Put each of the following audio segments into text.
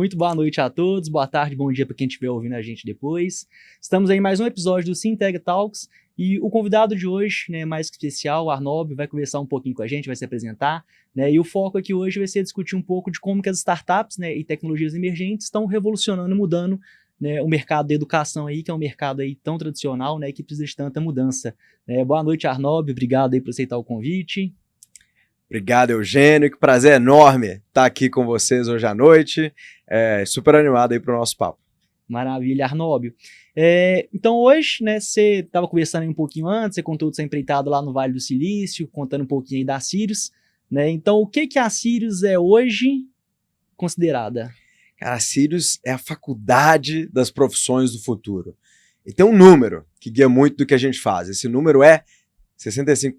Muito boa noite a todos, boa tarde, bom dia para quem estiver ouvindo a gente depois. Estamos aí em mais um episódio do Synteg Talks e o convidado de hoje, né, mais que especial, o Arnob, vai conversar um pouquinho com a gente, vai se apresentar, né, e o foco aqui hoje vai ser discutir um pouco de como que as startups, né, e tecnologias emergentes estão revolucionando e mudando, né, o mercado da educação aí, que é um mercado aí tão tradicional, né, que precisa de tanta mudança. Boa noite, Arnob, obrigado aí por aceitar o convite. Obrigado, Eugênio. Que prazer enorme estar aqui com vocês hoje à noite. Super animado aí para o nosso papo. Maravilha, Arnóbio. Então hoje, né, você estava conversando aí um pouquinho antes, você contou de ser empreitado lá no Vale do Silício, contando um pouquinho aí da Sirius, né? Então o que a Sirius é hoje considerada? Cara, a Sirius é a faculdade das profissões do futuro. E tem um número que guia muito do que a gente faz. Esse número é 65%.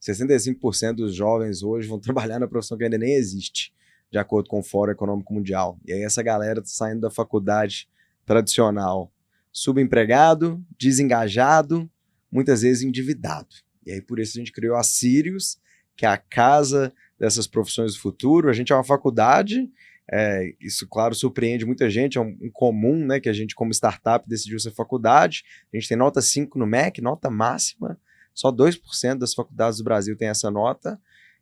65% dos jovens hoje vão trabalhar na profissão que ainda nem existe, de acordo com o Fórum Econômico Mundial. E aí essa galera está saindo da faculdade tradicional, subempregado, desengajado, muitas vezes endividado. E aí por isso a gente criou a Sirius, que é a casa dessas profissões do futuro. A gente é uma faculdade, isso claro surpreende muita gente, é um comum, né, que a gente como startup decidiu ser faculdade. A gente tem nota 5 no MEC, nota máxima. Só 2% das faculdades do Brasil tem essa nota.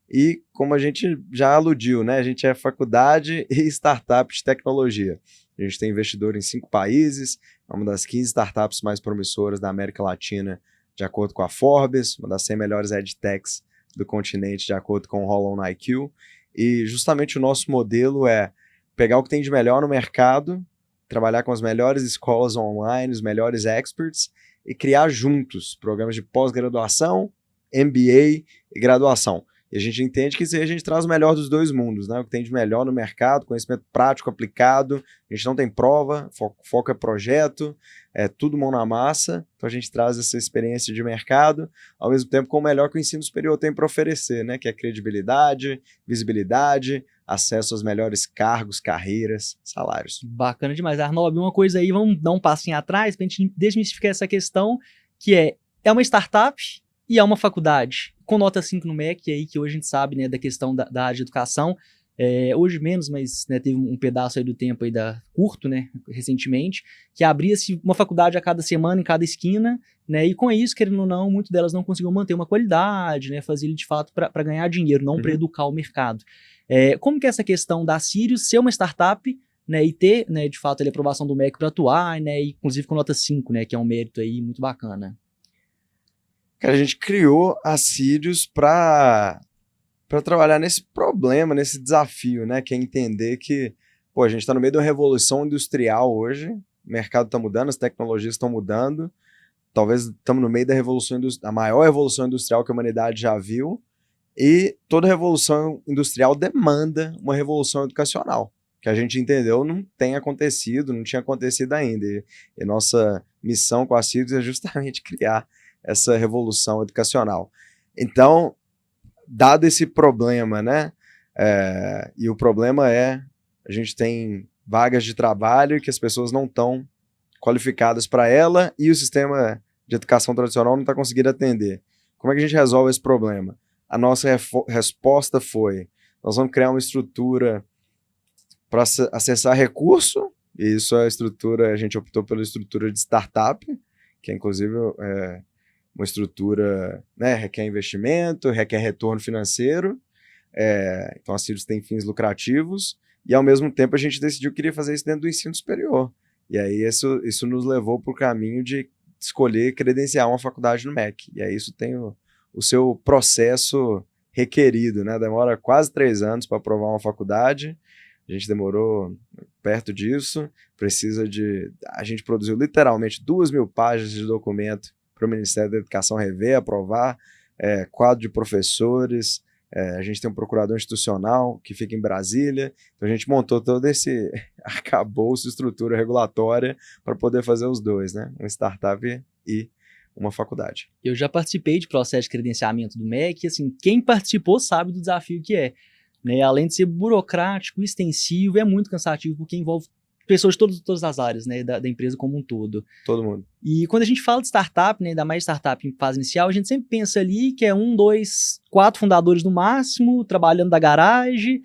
E como a gente já aludiu, né, a gente é faculdade e startup de tecnologia. A gente tem investidor em 5 países, é uma das 15 startups mais promissoras da América Latina, de acordo com a Forbes, uma das 100 melhores edtechs do continente, de acordo com o Holon IQ. E justamente o nosso modelo é pegar o que tem de melhor no mercado, trabalhar com as melhores escolas online, os melhores experts, e criar juntos programas de pós-graduação, MBA e graduação. E a gente entende que a gente traz o melhor dos dois mundos, né? O que tem de melhor no mercado, conhecimento prático aplicado, a gente não tem prova, foco é projeto, é tudo mão na massa, então a gente traz essa experiência de mercado, ao mesmo tempo com o melhor que o ensino superior tem para oferecer, né? Que é credibilidade, visibilidade, acesso aos melhores cargos, carreiras, salários. Bacana demais, Arnob. Uma coisa aí, vamos dar um passinho atrás para a gente desmistificar essa questão, que é uma startup e é uma faculdade, com nota 5 no MEC, aí, que hoje a gente sabe, né, da questão da área de educação, hoje menos, mas, né, teve um pedaço aí do tempo aí curto, né, recentemente, que abria-se uma faculdade a cada semana, em cada esquina, né, e com isso, querendo ou não, muitas delas não conseguiam manter uma qualidade, né, fazia de fato para ganhar dinheiro, não para educar o mercado. Como que é essa questão da Sirius ser uma startup, né, e ter, né, de fato, a aprovação do MEC para atuar, né, e inclusive com nota 5, né, que é um mérito aí muito bacana? Cara, a gente criou a Sirius para trabalhar nesse problema, nesse desafio, né? Que é entender que, a gente está no meio de uma revolução industrial hoje, o mercado está mudando, as tecnologias estão mudando, talvez estamos no meio da a maior revolução industrial que a humanidade já viu, e toda revolução industrial demanda uma revolução educacional, que a gente entendeu não tem acontecido, não tinha acontecido ainda. E nossa missão com a Sirius é justamente criar essa revolução educacional. Então, dado esse problema, né? E o problema a gente tem vagas de trabalho que as pessoas não estão qualificadas para ela e o sistema de educação tradicional não está conseguindo atender. Como é que a gente resolve esse problema? A nossa resposta foi: nós vamos criar uma estrutura para acessar recurso, e isso é a gente optou pela estrutura de startup, que é inclusive uma estrutura, né, requer investimento, requer retorno financeiro, então a Sirius tem fins lucrativos, e ao mesmo tempo a gente decidiu que queria fazer isso dentro do ensino superior. E aí isso nos levou para o caminho de escolher credenciar uma faculdade no MEC. E aí isso tem o seu processo requerido, né? Demora quase 3 anos para aprovar uma faculdade, a gente demorou perto disso, a gente produziu literalmente 2.000 páginas de documento para o Ministério da Educação rever, aprovar, quadro de professores, a gente tem um procurador institucional que fica em Brasília, então a gente montou todo esse arcabouço, estrutura regulatória para poder fazer os dois, né? Uma startup e uma faculdade. Eu já participei de processo de credenciamento do MEC, assim, quem participou sabe do desafio que é, né? Além de ser burocrático, extensivo, é muito cansativo, porque envolve pessoas de todas as áreas, né, da empresa como um todo. Todo mundo. E quando a gente fala de startup, né, ainda mais startup em fase inicial, a gente sempre pensa ali que é 1, 2, 4 fundadores no máximo, trabalhando da garagem,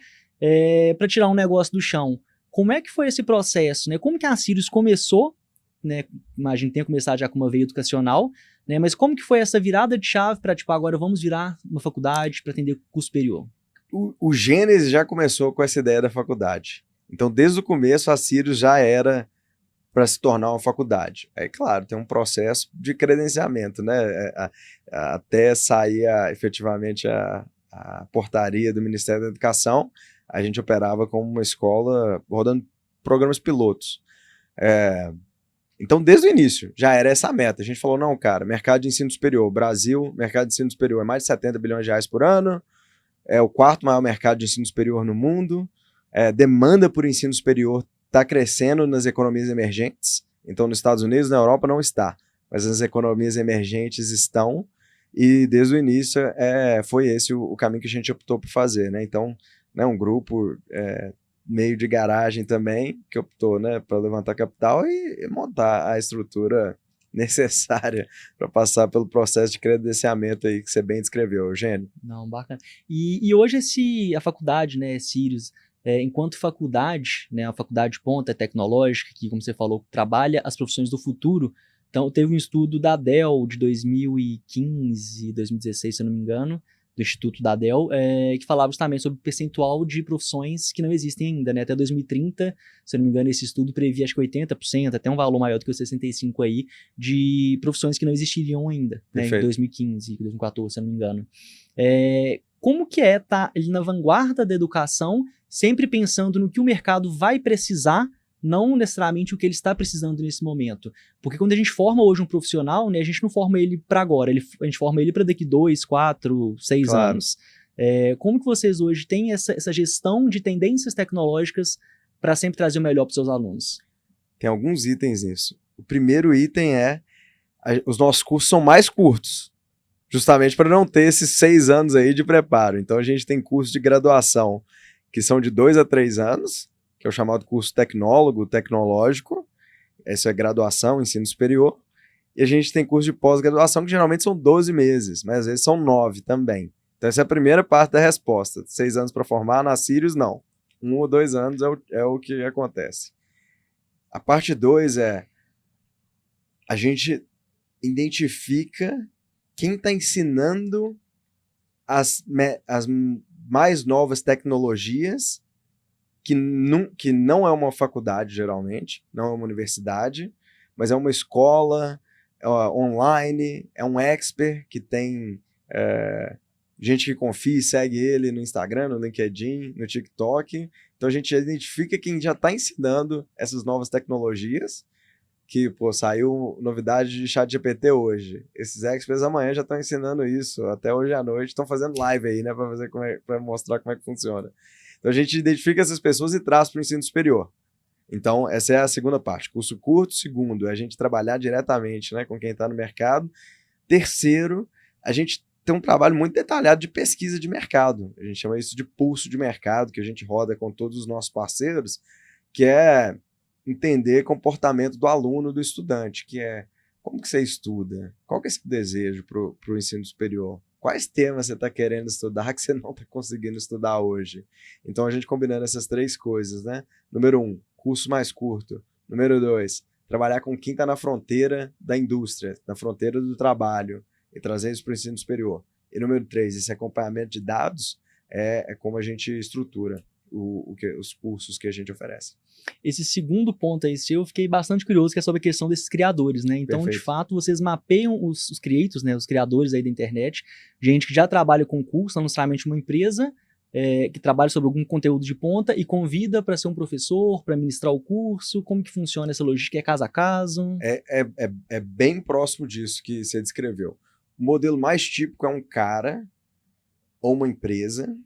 para tirar um negócio do chão. Como é que foi esse processo, né? Como que a Sirius começou, né? Imagino que tenha começado já com uma veia educacional, né? Mas como que foi essa virada de chave para, tipo, agora vamos virar uma faculdade para atender curso superior? O Gênesis já começou com essa ideia da faculdade. Então, desde o começo, a Sirius já era para se tornar uma faculdade. É claro, tem um processo de credenciamento, né? Até sair efetivamente a portaria do Ministério da Educação, a gente operava como uma escola rodando programas pilotos. Então, desde o início, já era essa a meta. A gente falou, não, cara, mercado de ensino superior, Brasil, mercado de ensino superior é mais de 70 bilhões de reais por ano, é o quarto maior mercado de ensino superior no mundo, demanda por ensino superior está crescendo nas economias emergentes. Então, nos Estados Unidos, na Europa, não está. Mas as economias emergentes estão. E, desde o início, foi esse o caminho que a gente optou por fazer, né? Então, né, um grupo meio de garagem também, que optou, né, para levantar capital e montar a estrutura necessária para passar pelo processo de credenciamento aí que você bem descreveu, Eugênio. Não, bacana. E hoje a faculdade, né, Sirius, enquanto faculdade, né, a faculdade ponta é tecnológica, que, como você falou, trabalha as profissões do futuro. Então, teve um estudo da Dell de 2015, 2016, se eu não me engano, do Instituto da Dell, que falava justamente sobre o percentual de profissões que não existem ainda, né? Até 2030, se eu não me engano, esse estudo previa acho que 80%, até um valor maior do que os 65% aí, de profissões que não existiriam ainda, né? Em 2015, 2014, se eu não me engano. Como que estar ali na vanguarda da educação, sempre pensando no que o mercado vai precisar, não necessariamente o que ele está precisando nesse momento? Porque quando a gente forma hoje um profissional, né, a gente não forma ele para agora, a gente forma ele para daqui 2, 4, 6 anos. Como que vocês hoje têm essa gestão de tendências tecnológicas para sempre trazer o melhor para os seus alunos? Tem alguns itens nisso. O primeiro item os nossos cursos são mais curtos, justamente para não ter esses 6 anos aí de preparo. Então, a gente tem cursos de graduação que são de 2 a 3 anos, que é o chamado curso tecnológico. Essa é graduação, ensino superior. E a gente tem curso de pós-graduação, que geralmente são 12 meses, mas às vezes são 9 também. Então, essa é a primeira parte da resposta. 6 anos para formar, na Sirius, não. 1 ou 2 anos é o que acontece. A parte 2 a gente identifica quem está ensinando as mais novas tecnologias, que não é uma faculdade, geralmente, não é uma universidade, mas é uma escola online, é um expert que tem gente que confia e segue ele no Instagram, no LinkedIn, no TikTok. Então a gente identifica quem já está ensinando essas novas tecnologias, que, saiu novidade de ChatGPT hoje. Esses experts amanhã já estão ensinando isso, até hoje à noite, estão fazendo live aí, né, para mostrar como é que funciona. Então a gente identifica essas pessoas e traz para o ensino superior. Então, essa é a segunda parte. Curso curto. Segundo, a gente trabalhar diretamente, né, com quem está no mercado. Terceiro, a gente tem um trabalho muito detalhado de pesquisa de mercado. A gente chama isso de pulso de mercado, que a gente roda com todos os nossos parceiros, que é entender comportamento do aluno, do estudante, que é como que você estuda, qual que é esse desejo para o ensino superior, quais temas você está querendo estudar que você não está conseguindo estudar hoje. Então, a gente combinando essas 3 coisas, né? Número 1, curso mais curto. Número 2, trabalhar com quem está na fronteira da indústria, na fronteira do trabalho, e trazer isso para o ensino superior. E número 3, esse acompanhamento de dados é como a gente estrutura os cursos que a gente oferece. Esse segundo ponto aí seu, eu fiquei bastante curioso, que é sobre a questão desses criadores, né? Então, Perfeito. De fato, vocês mapeiam os creators, né? Os criadores aí da internet, gente que já trabalha com curso, não necessariamente uma empresa, que trabalha sobre algum conteúdo de ponta e convida para ser um professor, para ministrar o curso. Como que funciona essa logística? É caso a caso? É bem próximo disso que você descreveu. O modelo mais típico é um cara ou uma empresa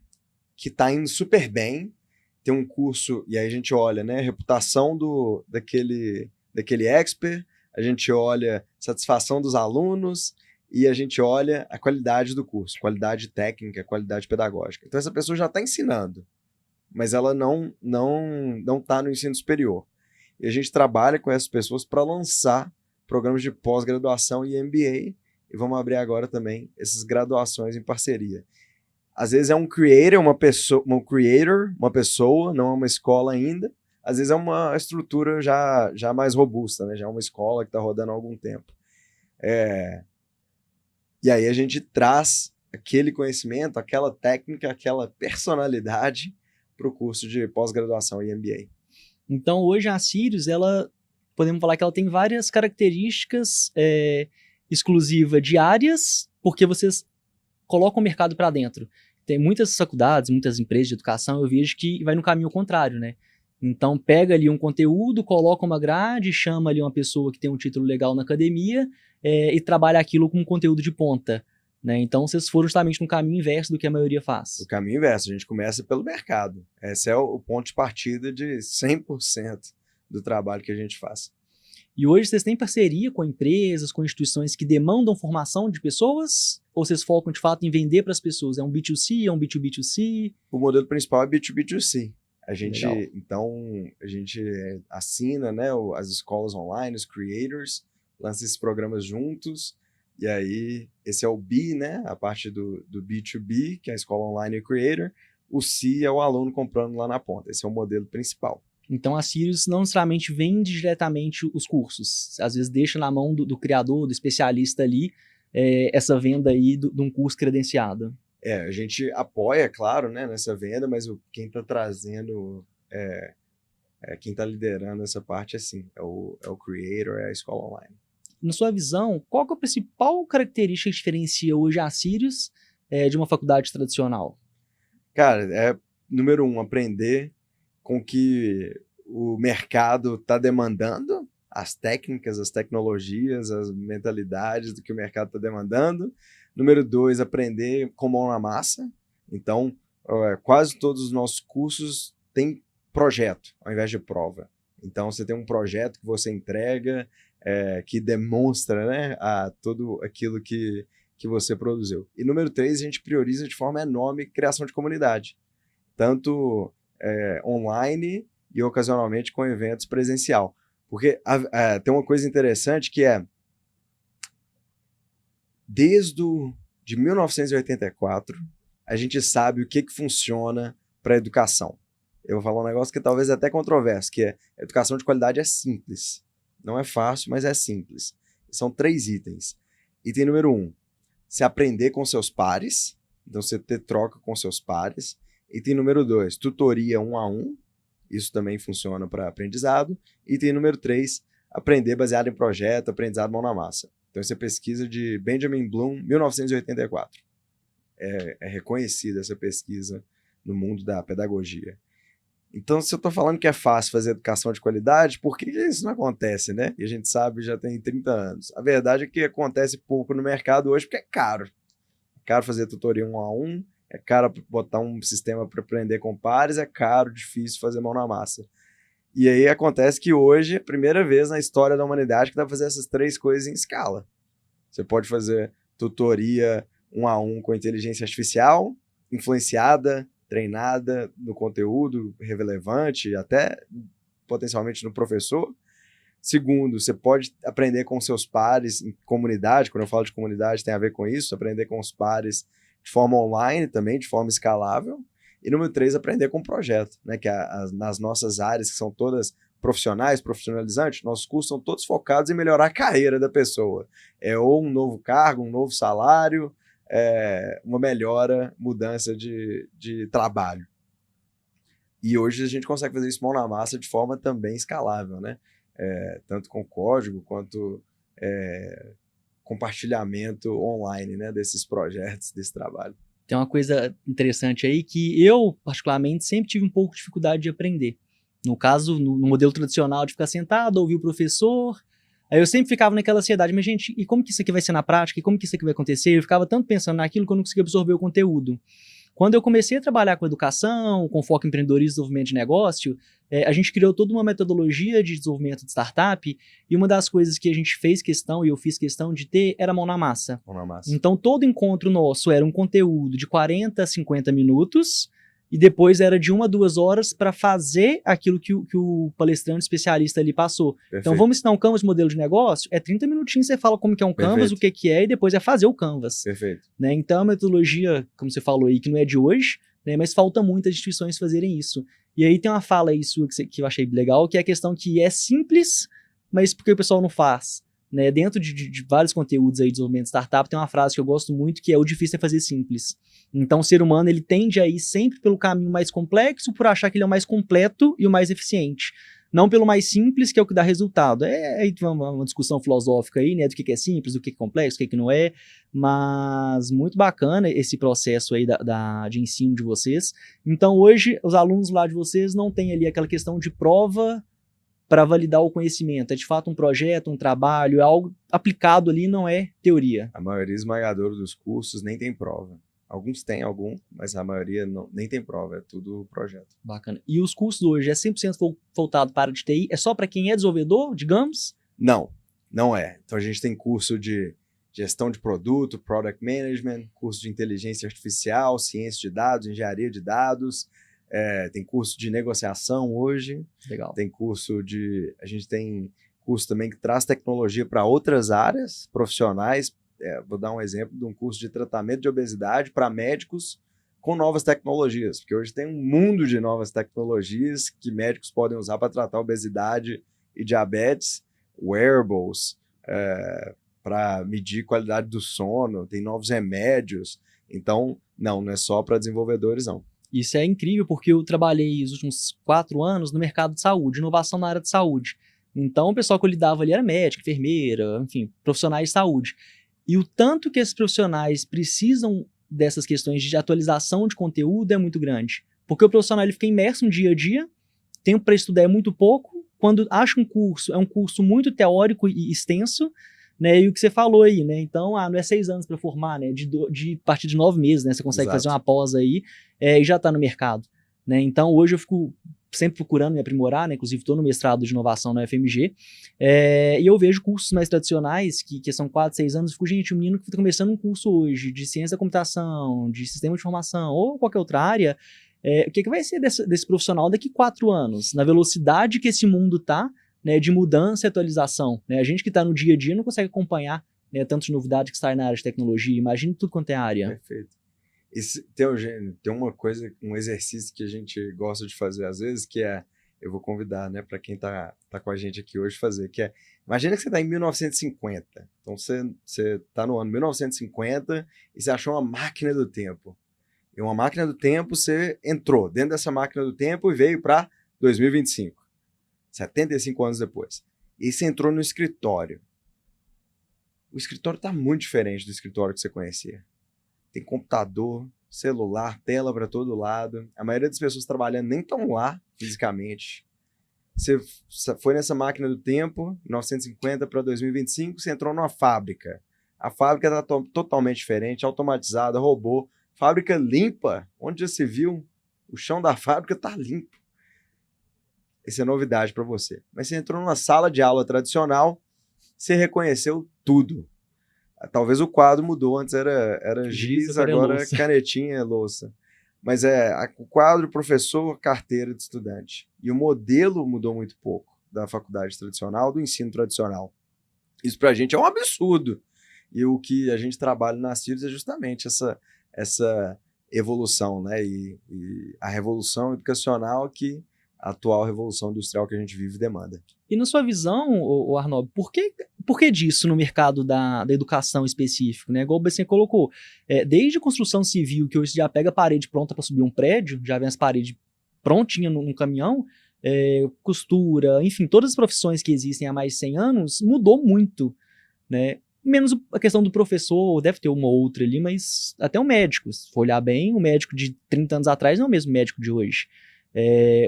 que está indo super bem, tem um curso, e aí a gente olha, né, a reputação daquele expert, a gente olha a satisfação dos alunos e a gente olha a qualidade do curso, qualidade técnica, qualidade pedagógica. Então essa pessoa já está ensinando, mas ela não está no ensino superior. E a gente trabalha com essas pessoas para lançar programas de pós-graduação e MBA, e vamos abrir agora também essas graduações em parceria. Às vezes é um creator, uma pessoa, não é uma escola ainda. às vezes é uma estrutura já mais robusta, né? Já é uma escola que está rodando há algum tempo. E aí a gente traz aquele conhecimento, aquela técnica, aquela personalidade para o curso de pós-graduação e MBA. Então, hoje a Sirius, podemos falar que ela tem várias características exclusivas de áreas, porque vocês colocam o mercado para dentro. Tem muitas faculdades, muitas empresas de educação, eu vejo que vai no caminho contrário, né? Então, pega ali um conteúdo, coloca uma grade, chama ali uma pessoa que tem um título legal na academia e trabalha aquilo com conteúdo de ponta. Né? Então, vocês foram justamente no caminho inverso do que a maioria faz. O caminho inverso, a gente começa pelo mercado. Esse é o ponto de partida de 100% do trabalho que a gente faz. E hoje vocês têm parceria com empresas, com instituições que demandam formação de pessoas? Ou vocês focam de fato em vender para as pessoas? É um B2C, é um B2B2C? O modelo principal é B2B2C. A gente assina, né, as escolas online, os creators, lança esses programas juntos. E aí, esse é o B, né? A parte do B2B, que é a escola online e o creator. O C é o aluno comprando lá na ponta. Esse é o modelo principal. Então, a Sirius não necessariamente vende diretamente os cursos. Às vezes deixa na mão do criador, do especialista ali, essa venda aí de um curso credenciado. A gente apoia, claro, né, nessa venda, mas quem está trazendo, quem está liderando essa parte, é o creator, é a escola online. Na sua visão, qual que é a principal característica que diferencia hoje a Sirius de uma faculdade tradicional? Cara, número 1, aprender com o que o mercado está demandando, as técnicas, as tecnologias, as mentalidades do que o mercado está demandando. Número 2, aprender com mão na massa. Então, quase todos os nossos cursos têm projeto, ao invés de prova. Então, você tem um projeto que você entrega, que demonstra, né, tudo aquilo que você produziu. E número 3, a gente prioriza de forma enorme criação de comunidade. Tanto online e ocasionalmente com eventos presencial. Porque tem uma coisa interessante que de 1984, a gente sabe o que funciona para a educação. Eu vou falar um negócio que talvez é até controverso, que a educação de qualidade é simples. Não é fácil, mas é simples. São 3 itens. Item número 1, se aprender com seus pares. Então, você ter troca com seus pares. Item número 2, tutoria 1 a 1. Isso também funciona para aprendizado. Item número 3, aprender baseado em projeto, aprendizado mão na massa. Então, essa é pesquisa de Benjamin Bloom, 1984. É reconhecida essa pesquisa no mundo da pedagogia. Então, se eu estou falando que é fácil fazer educação de qualidade, por que isso não acontece, né? E a gente sabe, já tem 30 anos. A verdade é que acontece pouco no mercado hoje porque é caro. É caro fazer tutoria 1 a 1, é caro botar um sistema para aprender com pares, é caro, difícil fazer mão na massa. E aí acontece que hoje é a primeira vez na história da humanidade que dá para fazer essas 3 coisas em escala. Você pode fazer tutoria 1 a 1 com inteligência artificial, influenciada, treinada no conteúdo relevante, até potencialmente no professor. Segundo, você pode aprender com seus pares em comunidade. Quando eu falo de comunidade, tem a ver com isso, aprender com os pares de forma online também, de forma escalável. E número 3, aprender com projeto, né? Que nas nossas áreas, que são todas profissionais, profissionalizantes, nossos cursos são todos focados em melhorar a carreira da pessoa. Ou um novo cargo, um novo salário, uma melhora, mudança de trabalho. E hoje a gente consegue fazer isso mão na massa de forma também escalável, né? Tanto com código quanto compartilhamento online, né, desses projetos, desse trabalho. Tem uma coisa interessante aí que eu, particularmente, sempre tive um pouco de dificuldade de aprender. No caso, no modelo tradicional de ficar sentado, ouvir o professor. Aí eu sempre ficava naquela ansiedade, mas gente, e como que isso aqui vai ser na prática? E como que isso aqui vai acontecer? Eu ficava tanto pensando naquilo que eu não conseguia absorver o conteúdo. Quando eu comecei a trabalhar com educação, com foco em empreendedorismo e desenvolvimento de negócio, a gente criou toda uma metodologia de desenvolvimento de startup, e uma das coisas que a gente fez questão, e eu fiz questão de ter, era mão na massa. Mão na massa. Então, todo encontro nosso era um conteúdo de 40 a 50 minutos, e depois era de 1 a 2 horas para fazer aquilo que o palestrante especialista ali passou. Perfeito. Então, vamos ensinar um Canvas modelo de negócio? 30 minutinhos você fala como que é um Canvas, Perfeito. o que é, e depois é fazer o Canvas. Perfeito. Né? Então, é uma metodologia, como você falou aí, que não é de hoje, né, mas falta muitas instituições fazerem isso. E aí tem uma fala aí sua que eu achei legal, que é a questão que é simples, mas porque o pessoal não faz. Né? Dentro de vários conteúdos aí de desenvolvimento de startup, tem uma frase que eu gosto muito, que é: o difícil é fazer simples. Então o ser humano ele tende a ir sempre pelo caminho mais complexo, por achar que ele é o mais completo e o mais eficiente. Não pelo mais simples, que é o que dá resultado. É uma discussão filosófica aí, né, do que é simples, do que é complexo, do que não é, mas muito bacana esse processo aí de ensino de vocês. Então hoje, os alunos lá de vocês não têm ali aquela questão de prova para validar o conhecimento. É de fato um projeto, um trabalho, é algo aplicado ali, não é teoria. A maioria esmagadora dos cursos nem tem prova. Alguns têm mas a maioria não, nem tem prova, é tudo projeto. Bacana. E os cursos hoje é 100% voltado para a área de TI? É só para quem é desenvolvedor, digamos? Não, não é. Então a gente tem curso de gestão de produto, product management, curso de inteligência artificial, ciência de dados, engenharia de dados, tem curso de negociação hoje. Legal. A gente tem curso também que traz tecnologia para outras áreas profissionais. Vou dar um exemplo de um curso de tratamento de obesidade para médicos com novas tecnologias, porque hoje tem um mundo de novas tecnologias que médicos podem usar para tratar obesidade e diabetes, wearables, para medir qualidade do sono, tem novos remédios. Então, não é só para desenvolvedores, não. Isso é incrível, porque eu trabalhei os últimos 4 anos no mercado de saúde, inovação na área de saúde. Então, o pessoal que eu lidava ali era médico, enfermeira, enfim, profissionais de saúde. E o tanto que esses profissionais precisam dessas questões de atualização de conteúdo é muito grande. Porque o profissional ele fica imerso no dia a dia, tempo para estudar é muito pouco, quando acha um curso, é um curso muito teórico e extenso, né? E o que você falou aí, né? Então, não é 6 anos para formar, né? De partir de 9 meses, né? Você consegue fazer uma pós aí e já está no mercado, né? Então, hoje eu fico sempre procurando me aprimorar, né? Inclusive estou no mestrado de inovação na UFMG, e eu vejo cursos mais tradicionais, que são 4, 6 anos, eu fico, gente, um menino que está começando um curso hoje de ciência da computação, de sistema de informação, ou qualquer outra área, o que vai ser desse profissional daqui 4 anos? Na velocidade que esse mundo está, né, de mudança e atualização. Né? A gente que está no dia a dia não consegue acompanhar, né, tantas novidades que saem na área de tecnologia. Imagina tudo quanto é área. Perfeito. Tem uma coisa, um exercício que a gente gosta de fazer às vezes, que eu vou convidar, né, para quem tá com a gente aqui hoje fazer, que imagina que você está em 1950. Então você está no ano 1950 e você achou uma máquina do tempo. E uma máquina do tempo, você entrou dentro dessa máquina do tempo e veio para 2025. 75 anos depois. E você entrou no escritório. O escritório está muito diferente do escritório que você conhecia. Tem computador, celular, tela para todo lado. A maioria das pessoas trabalhando nem estão lá fisicamente. Você foi nessa máquina do tempo, 1950 para 2025, você entrou numa fábrica. A fábrica está totalmente diferente, automatizada, robô. Fábrica limpa. Onde já se viu? O chão da fábrica está limpo. Isso é novidade para você. Mas você entrou numa sala de aula tradicional, você reconheceu tudo. Talvez o quadro mudou, antes era giz, agora canetinha, louça. Mas o quadro, professor, carteira de estudante. E o modelo mudou muito pouco da faculdade tradicional, do ensino tradicional. Isso pra gente é um absurdo. E o que a gente trabalha na Sirius é justamente essa evolução, né? E a revolução educacional que a atual revolução industrial que a gente vive demanda. E na sua visão, Arnob, por que disso no mercado da educação específico? Né? Igual você colocou, desde a construção civil, que hoje já pega a parede pronta para subir um prédio, já vem as paredes prontinhas num caminhão, costura, enfim, todas as profissões que existem há mais de 100 anos, mudou muito, né? Menos a questão do professor, deve ter uma outra ali, mas até o médico, se for olhar bem, o médico de 30 anos atrás não é o mesmo médico de hoje.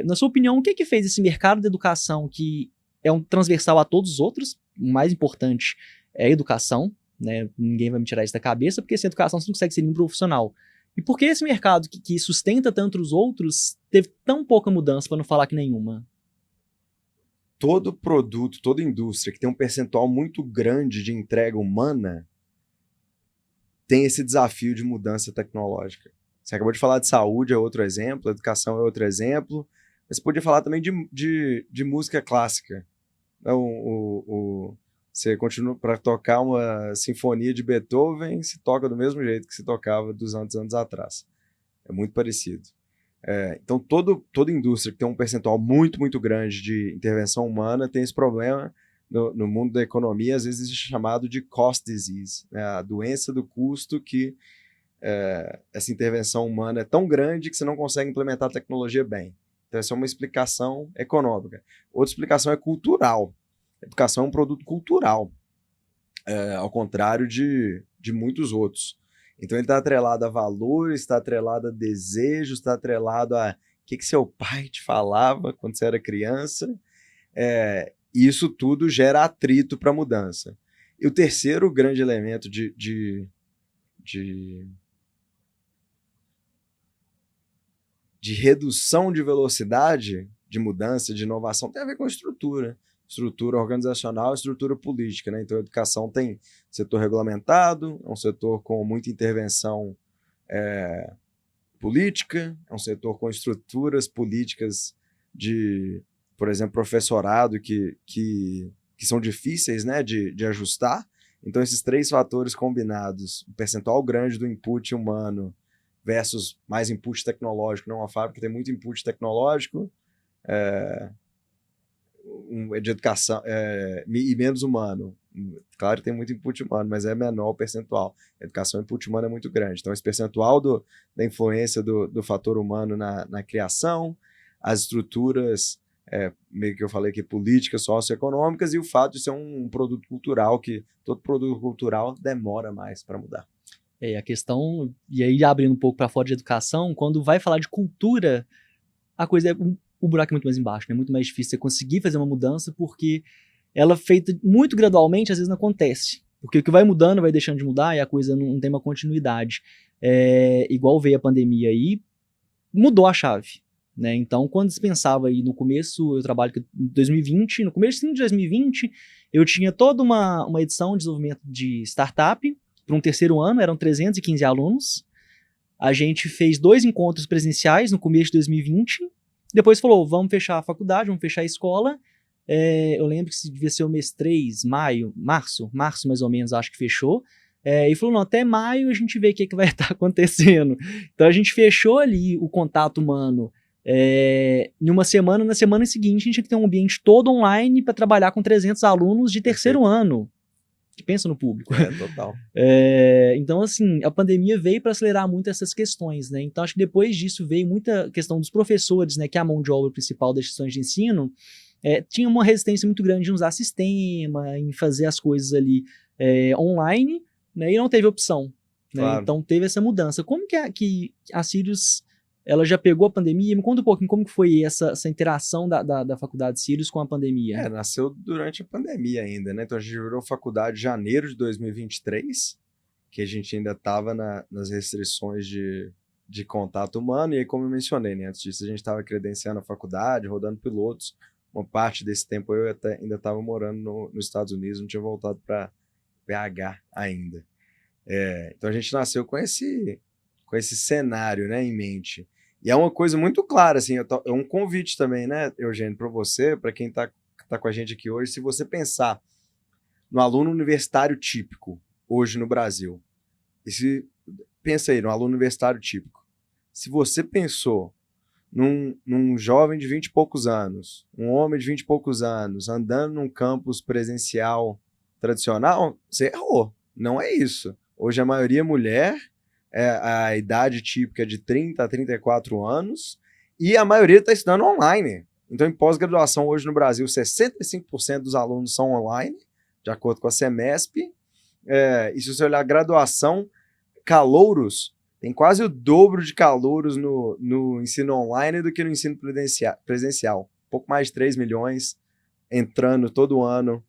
Na sua opinião, o que fez esse mercado da educação, que é um transversal a todos os outros, o mais importante é a educação, né? Ninguém vai me tirar isso da cabeça, porque sem educação você não consegue ser nenhum profissional. E por que esse mercado que sustenta tanto os outros teve tão pouca mudança, para não falar que nenhuma? Todo produto, toda indústria que tem um percentual muito grande de entrega humana tem esse desafio de mudança tecnológica. Você acabou de falar de saúde, é outro exemplo, educação é outro exemplo, mas você podia falar também de música clássica. Você continua para tocar uma sinfonia de Beethoven, se toca do mesmo jeito que se tocava 200 anos atrás. É muito parecido. Então, toda indústria que tem um percentual muito, muito grande de intervenção humana tem esse problema. No mundo da economia, às vezes é chamado de cost disease, né? A doença do custo que essa intervenção humana é tão grande que você não consegue implementar a tecnologia bem. Então, essa é uma explicação econômica. Outra explicação é cultural. A educação é um produto cultural, ao contrário de muitos outros. Então, ele está atrelado a valores, está atrelado a desejos, está atrelado a o que seu pai te falava quando você era criança. E isso tudo gera atrito para a mudança. E o terceiro grande elemento de redução de velocidade, de mudança, de inovação, tem a ver com estrutura organizacional, estrutura política, né? Então, a educação tem setor regulamentado, é um setor com muita intervenção política, é um setor com estruturas políticas de, por exemplo, professorado que são difíceis, né, de ajustar. Então, esses três fatores combinados, um percentual grande do input humano versus mais input tecnológico, não, a fábrica tem muito input tecnológico, de educação, e menos humano. Claro que tem muito input humano, mas é menor o percentual. A educação input humano é muito grande. Então, esse percentual da influência do fator humano na criação, as estruturas, meio que eu falei aqui, políticas, socioeconômicas, e o fato de ser um produto cultural, que todo produto cultural demora mais para mudar. A questão, e aí abrindo um pouco para fora de educação, quando vai falar de cultura, a coisa o buraco é muito mais embaixo, né? É muito mais difícil você conseguir fazer uma mudança, porque ela feita muito gradualmente, às vezes não acontece. Porque o que vai mudando vai deixando de mudar e a coisa não tem uma continuidade. Igual veio a pandemia aí, mudou a chave. Né? Então, quando se pensava aí no começo, eu trabalho em 2020, no começo de 2020, eu tinha toda uma edição de desenvolvimento de startup, para um terceiro ano, eram 315 alunos. A gente fez 2 encontros presenciais no começo de 2020, depois falou, vamos fechar a faculdade, vamos fechar a escola. Eu lembro que devia ser o mês 3, março mais ou menos, acho que fechou. E falou, não, até maio a gente vê o que vai estar acontecendo. Então a gente fechou ali o contato humano em uma semana. Na semana seguinte a gente tinha que ter um ambiente todo online para trabalhar com 300 alunos de terceiro ano. Que pensa no público. Total. Então, assim, a pandemia veio para acelerar muito essas questões, né? Então, acho que depois disso veio muita questão dos professores, né? Que é a mão de obra principal das instituições de ensino, tinha uma resistência muito grande em usar sistema, em fazer as coisas ali online, né? E não teve opção, né? Claro. Então, teve essa mudança. Como que a Sirius, ela já pegou a pandemia? Me conta um pouquinho como que foi essa interação da faculdade Sirius com a pandemia. Nasceu durante a pandemia ainda, né? Então a gente virou faculdade em janeiro de 2023, que a gente ainda estava nas restrições de contato humano, e aí, como eu mencionei, né? Antes disso a gente estava credenciando a faculdade, rodando pilotos. Uma parte desse tempo eu ainda estava morando nos Estados Unidos, não tinha voltado para BH ainda. Então a gente nasceu com esse cenário, né, em mente. E é uma coisa muito clara, assim, é um convite também, né, Eugênio, para você, para quem tá com a gente aqui hoje, se você pensar no aluno universitário típico hoje no Brasil, pensa aí no aluno universitário típico. Se você pensou num jovem de 20 e poucos anos, um homem de 20 e poucos anos, andando num campus presencial tradicional, você errou. Não é isso. Hoje a maioria é mulher, a idade típica é de 30 a 34 anos, e a maioria está estudando online. Então, em pós-graduação, hoje no Brasil, 65% dos alunos são online, de acordo com a Semesp. E se você olhar a graduação, calouros, tem quase o dobro de calouros no ensino online do que no ensino presencial. Um pouco mais de 3 milhões entrando todo ano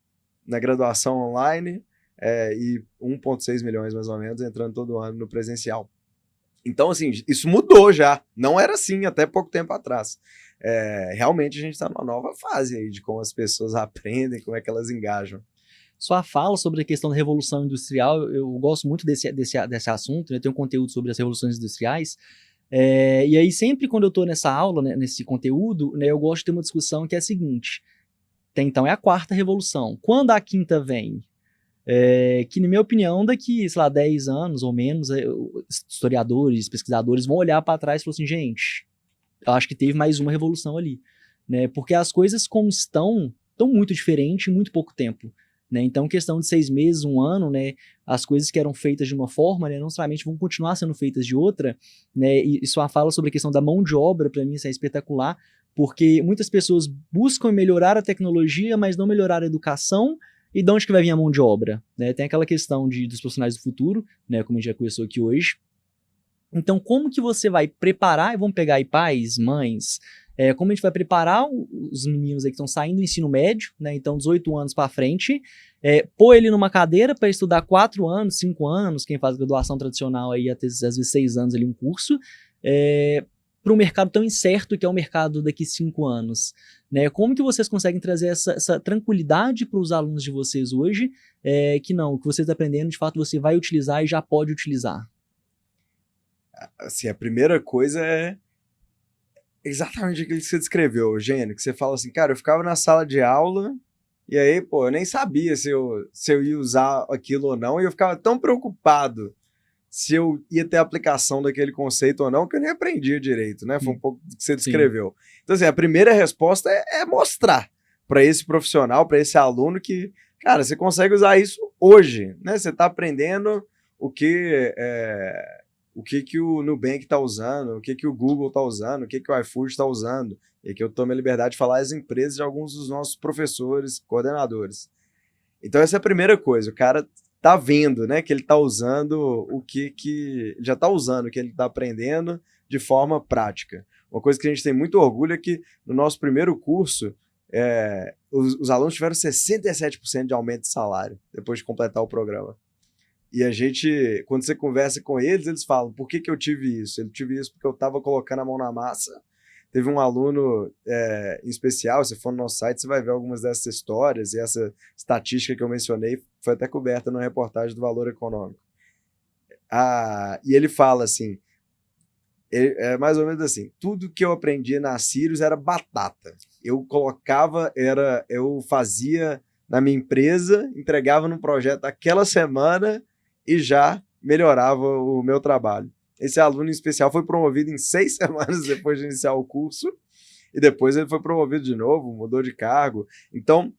na graduação online, e 1,6 milhões, mais ou menos, entrando todo ano no presencial. Então, assim, isso mudou já. Não era assim até pouco tempo atrás. Realmente a gente está numa nova fase aí de como as pessoas aprendem, como é que elas engajam. Sua fala sobre a questão da Revolução Industrial, eu gosto muito desse assunto, né? Eu tenho um conteúdo sobre as revoluções industriais, e aí sempre quando eu estou nessa aula, né, nesse conteúdo, né, eu gosto de ter uma discussão que é a seguinte, então é a quarta revolução, quando a quinta vem? Que, na minha opinião, daqui, sei lá, 10 anos ou menos, historiadores, pesquisadores vão olhar para trás e falar assim, gente, eu acho que teve mais uma revolução ali, né? Porque as coisas como estão muito diferentes em muito pouco tempo, né? Então, questão de 6 meses, 1 ano, né? As coisas que eram feitas de uma forma, né? Não necessariamente vão continuar sendo feitas de outra, né? E sua fala sobre a questão da mão de obra, para mim, isso é espetacular, porque muitas pessoas buscam melhorar a tecnologia, mas não melhorar a educação. E de onde que vai vir a mão de obra? Né? Tem aquela questão dos profissionais do futuro, né? Como a gente já conversou aqui hoje. Então, como que você vai preparar, e vamos pegar aí pais, mães, como a gente vai preparar os meninos aí que estão saindo do ensino médio, né? Então, 18 anos para frente, pôr ele numa cadeira para estudar 4 anos, 5 anos, quem faz graduação tradicional aí até às vezes 6 anos ali um curso, para um mercado tão incerto que é o mercado daqui 5 anos. Né? Como que vocês conseguem trazer essa tranquilidade para os alunos de vocês hoje, que não, o que vocês estão aprendendo, de fato, você vai utilizar e já pode utilizar? Assim, a primeira coisa é exatamente aquilo que você descreveu, Eugênio, que você fala assim, cara, eu ficava na sala de aula e aí, pô, eu nem sabia se eu ia usar aquilo ou não, e eu ficava tão preocupado se eu ia ter aplicação daquele conceito ou não, que eu nem aprendia direito, né? Foi um pouco do que você descreveu. Então, assim, a primeira resposta é mostrar para esse profissional, para esse aluno que, cara, você consegue usar isso hoje, né? Você está aprendendo o que o Nubank está usando, o que o Google está usando, o que o iFood está usando. E aqui eu tomo a liberdade de falar as empresas de alguns dos nossos professores, coordenadores. Então, essa é a primeira coisa. O cara tá vendo, né, que ele tá usando o que já tá usando, o que ele tá aprendendo de forma prática. Uma coisa que a gente tem muito orgulho é que no nosso primeiro curso, os alunos tiveram 67% de aumento de salário depois de completar o programa. E a gente, quando você conversa com eles, eles falam, por que eu tive isso? Eu tive isso porque eu estava colocando a mão na massa. Teve um aluno em especial, se for no nosso site, você vai ver algumas dessas histórias, e essa estatística que eu mencionei foi até coberta na reportagem do Valor Econômico. E ele fala assim, é mais ou menos assim, tudo que eu aprendi na Sirius era batata. Eu fazia na minha empresa, entregava num projeto aquela semana e já melhorava o meu trabalho. Esse aluno em especial foi promovido em 6 semanas depois de iniciar o curso, e depois ele foi promovido de novo, mudou de cargo. Então,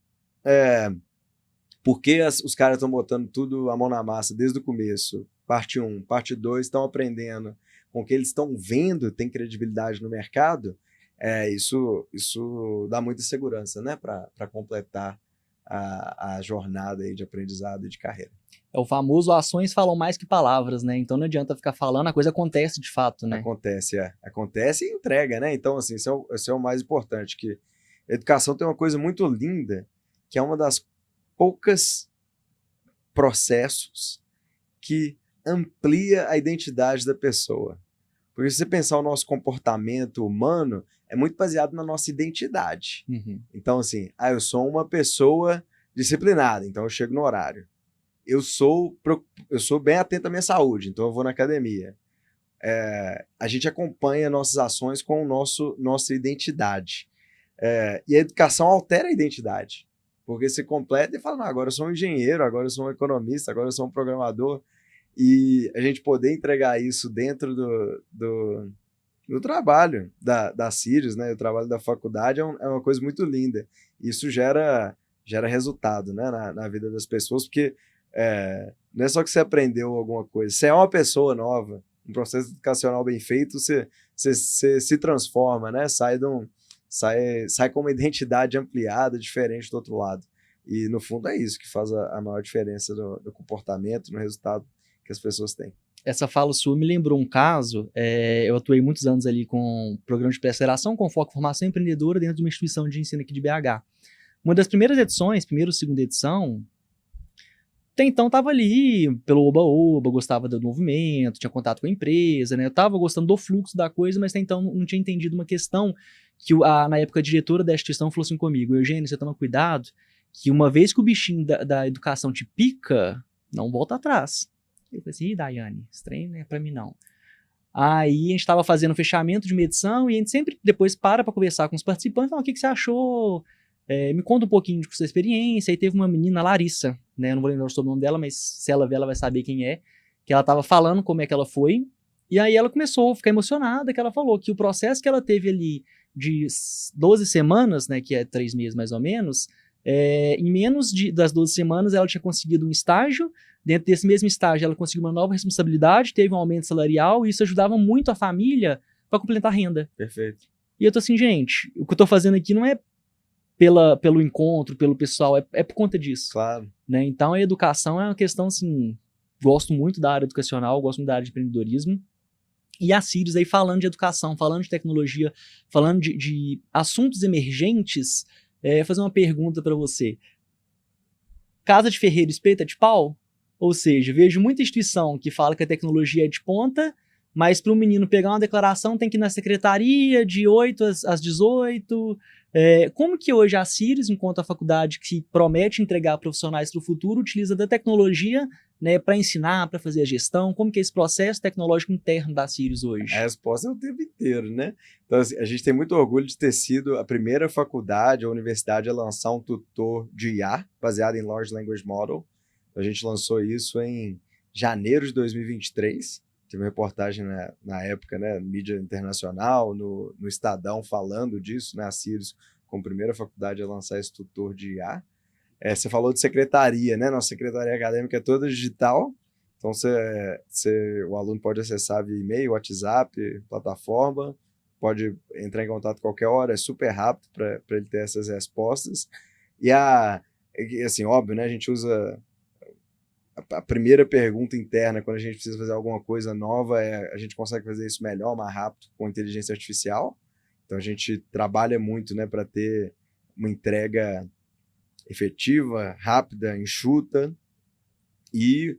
porque os caras estão botando tudo a mão na massa desde o começo, parte 1, parte 2, estão aprendendo com o que eles estão vendo, tem credibilidade no mercado, isso dá muita segurança, né, para completar a jornada aí de aprendizado e de carreira. É o famoso ações falam mais que palavras, né? Então não adianta ficar falando, a coisa acontece de fato, né? Acontece e entrega, né? Então, assim, isso é o mais importante, que a educação tem uma coisa muito linda, que é uma das poucas processos que amplia a identidade da pessoa. Porque se você pensar o nosso comportamento humano, é muito baseado na nossa identidade. Uhum. Então, assim, eu sou uma pessoa disciplinada, então eu chego no horário. Eu sou bem atento à minha saúde, então eu vou na academia. A gente acompanha nossas ações com nossa identidade. E a educação altera a identidade. Porque você completa e fala, não, agora eu sou um engenheiro, agora eu sou um economista, agora eu sou um programador. E a gente poder entregar isso dentro do trabalho da Sirius, né? O trabalho da faculdade é uma coisa muito linda. Isso gera resultado, né? na vida das pessoas, porque não é só que você aprendeu alguma coisa, você é uma pessoa nova, um processo educacional bem feito, você se transforma, né? Sai com uma identidade ampliada, diferente do outro lado. E, no fundo, é isso que faz a maior diferença no comportamento, no resultado que as pessoas têm. Essa fala sua me lembrou um caso, eu atuei muitos anos ali com programa de pré-aceleração, com foco em formação empreendedora dentro de uma instituição de ensino aqui de BH. Uma das primeiras edições, primeira ou segunda edição, até então estava ali pelo oba-oba, gostava do movimento, tinha contato com a empresa, né? Eu estava gostando do fluxo da coisa, mas até então não tinha entendido uma questão que na época a diretora da instituição falou assim comigo, Eugênio, você toma cuidado, que uma vez que o bichinho da educação te pica, não volta atrás. Eu falei assim, Daiane, estranho, né? Pra mim não. Aí a gente estava fazendo fechamento de medição e a gente sempre depois para conversar com os participantes, fala, o que você achou? Me conta um pouquinho de sua experiência. E teve uma menina, Larissa, né? Eu não vou lembrar o sobrenome dela, mas se ela ver, ela vai saber quem é. Que ela estava falando como é que ela foi. E aí ela começou a ficar emocionada, que ela falou que o processo que ela teve ali de 12 semanas, né, que é 3 meses mais ou menos, em menos das 12 semanas ela tinha conseguido um estágio, dentro desse mesmo estágio ela conseguiu uma nova responsabilidade, teve um aumento salarial, e isso ajudava muito a família para completar a renda. Perfeito. E eu tô assim, gente, o que eu tô fazendo aqui não é pelo encontro, pelo pessoal, é por conta disso. Claro. Né? Então a educação é uma questão, assim, gosto muito da área educacional, gosto muito da área de empreendedorismo. E a Sirius aí falando de educação, falando de tecnologia, falando de assuntos emergentes, fazer uma pergunta para você. Casa de ferreiro, espeta de pau? Ou seja, vejo muita instituição que fala que a tecnologia é de ponta, mas para um menino pegar uma declaração tem que ir na secretaria de 8 às 18. Como que hoje a Sirius, enquanto a faculdade que promete entregar profissionais para o futuro, utiliza da tecnologia, né, para ensinar, para fazer a gestão? Como que é esse processo tecnológico interno da Sirius hoje? A resposta é o tempo inteiro, né? Então, assim, a gente tem muito orgulho de ter sido a primeira faculdade ou universidade a lançar um tutor de IA, baseado em Large Language Model. A gente lançou isso em janeiro de 2023. Teve uma reportagem na época, né, mídia internacional, no Estadão, falando disso, né? A Sirius, como primeira faculdade a lançar esse tutor de IA. Você falou de secretaria, né? Nossa secretaria acadêmica é toda digital. Então, o aluno pode acessar via e-mail, WhatsApp, plataforma, pode entrar em contato qualquer hora, é super rápido para ele ter essas respostas. E assim, óbvio, né? A gente usa a primeira pergunta interna quando a gente precisa fazer alguma coisa nova, a gente consegue fazer isso melhor, mais rápido com inteligência artificial. Então, a gente trabalha muito, né, para ter uma entrega efetiva, rápida, enxuta. E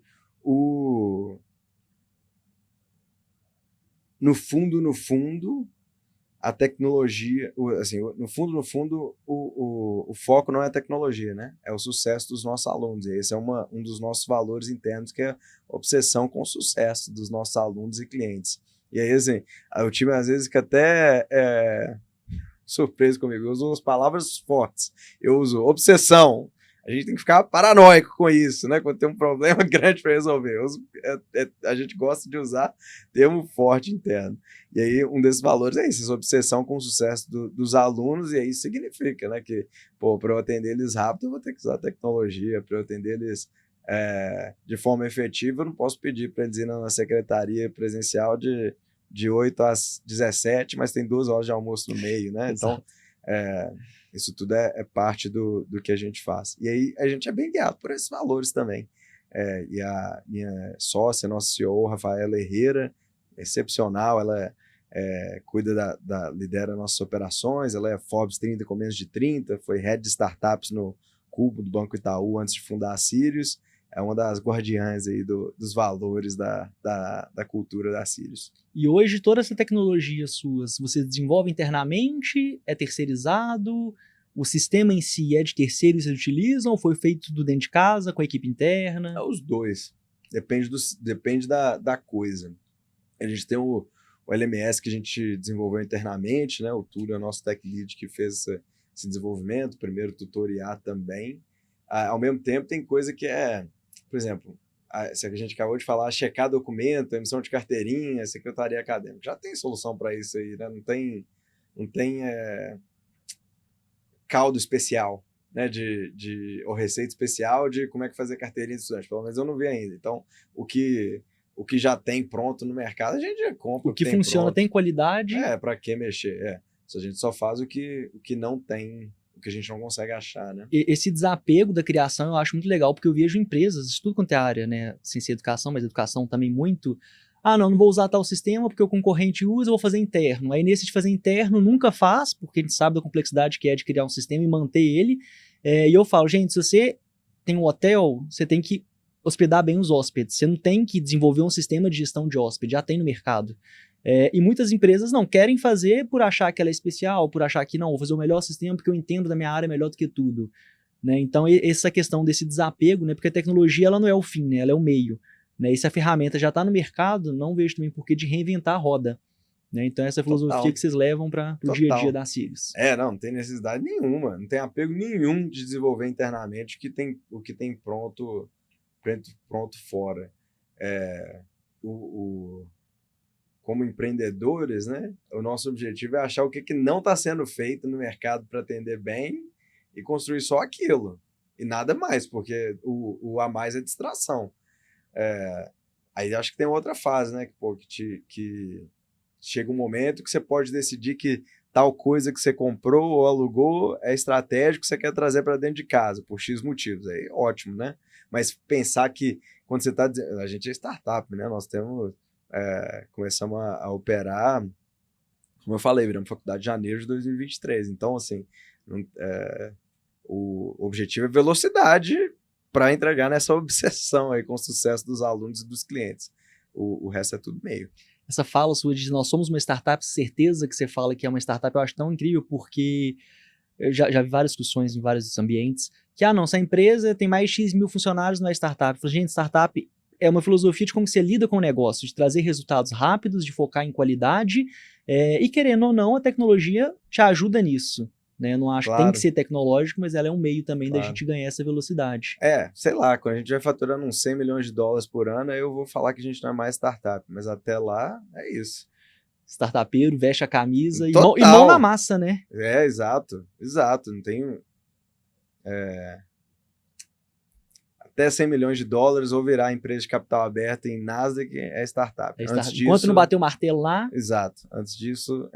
no fundo, a tecnologia, assim, no fundo, o foco não é a tecnologia, né? É o sucesso dos nossos alunos. E esse é um dos nossos valores internos, que é a obsessão com o sucesso dos nossos alunos e clientes. E aí, assim, o time às vezes fica até surpreso comigo. Eu uso umas palavras fortes. Eu uso obsessão. A gente tem que ficar paranoico com isso, né? Quando tem um problema grande para resolver. A gente gosta de usar termo forte interno. E aí, um desses valores é isso, essa obsessão com o sucesso dos alunos, e aí isso significa, né, que, para eu atender eles rápido, eu vou ter que usar tecnologia, para eu atender eles de forma efetiva, eu não posso pedir para eles ir na secretaria presencial de 8 às 17, mas tem 2 horas de almoço no meio, né? Então, isso tudo é parte do que a gente faz. E aí a gente é bem guiado por esses valores também. E a minha sócia, nossa CEO, Rafaela Herrera, excepcional, ela lidera nossas operações, ela é Forbes 30 com menos de 30, foi head de startups no Cubo do Banco Itaú antes de fundar a Sirius, é uma das guardiãs aí dos valores da cultura da Sirius. E hoje toda essa tecnologia suas, você desenvolve internamente, é terceirizado, o sistema em si é de terceiros que vocês utilizam, ou foi feito tudo dentro de casa, com a equipe interna? É os dois, depende da coisa. A gente tem o LMS que a gente desenvolveu internamente, né? O Túlio é o nosso tech lead que fez esse desenvolvimento, primeiro tutorial também. Ao mesmo tempo, tem coisa que por exemplo, se a gente acabou de falar, checar documento, emissão de carteirinha, secretaria acadêmica, já tem solução para isso aí, né? Não tem caldo especial, né? Ou receita especial de como é que fazer carteirinha de estudante. Pelo menos eu não vi ainda. Então, o que já tem pronto no mercado, a gente já compra. O que funciona pronto. tem qualidade. Para que mexer? A gente só faz o que não tem, o que a gente não consegue achar, né? Esse desapego da criação eu acho muito legal, porque eu vejo empresas, de tudo quanto é área, né? Sem ser educação, mas educação também muito. Não vou usar tal sistema porque o concorrente usa, eu vou fazer interno. Aí nesse de fazer interno nunca faz, porque a gente sabe da complexidade que é de criar um sistema e manter ele. E eu falo, gente, se você tem um hotel, você tem que hospedar bem os hóspedes. Você não tem que desenvolver um sistema de gestão de hóspede, já tem no mercado. E muitas empresas não querem fazer por achar que ela é especial, por achar que não, vou fazer o melhor sistema porque eu entendo da minha área melhor do que tudo. Né? Então, essa questão desse desapego, né? Porque a tecnologia ela não é o fim, né? Ela é o meio. Né? E se a ferramenta já está no mercado, não vejo também por que de reinventar a roda. Né? Então, essa filosofia Total. que vocês levam para o dia a dia da Sirius. Não tem necessidade nenhuma, não tem apego nenhum de desenvolver internamente o que tem pronto fora. como empreendedores, né, o nosso objetivo é achar o que não está sendo feito no mercado para atender bem e construir só aquilo. E nada mais, porque o a mais é distração. Aí acho que tem outra fase, né? Que chega um momento que você pode decidir que tal coisa que você comprou ou alugou é estratégico que você quer trazer para dentro de casa, por X motivos. Aí ótimo, né? Mas pensar que quando você está dizendo. A gente é startup, né? Nós temos. Começamos a operar, como eu falei, viramos faculdade em janeiro de 2023. Então, assim, o objetivo é velocidade para entregar nessa obsessão aí com o sucesso dos alunos e dos clientes. O resto é tudo meio. Essa fala sua de nós somos uma startup, certeza que você fala que é uma startup, eu acho tão incrível, porque eu já vi várias discussões em vários ambientes, que, não, se a empresa tem mais X mil funcionários, não é startup. Eu falo, gente, startup é uma filosofia de como você lida com o negócio, de trazer resultados rápidos, de focar em qualidade, e querendo ou não, a tecnologia te ajuda nisso. Né? Eu não acho que tem que ser tecnológico, mas ela é um meio também da gente ganhar essa velocidade. Sei lá, quando a gente vai faturando uns 100 milhões de dólares por ano, aí eu vou falar que a gente não é mais startup, mas até lá é isso. Startupeiro, veste a camisa e mão na massa, né? Exato. Não tem... Até 100 milhões de dólares ou virar empresa de capital aberto em Nasdaq é startup. Enquanto não bater o martelo lá... Exato. Antes disso...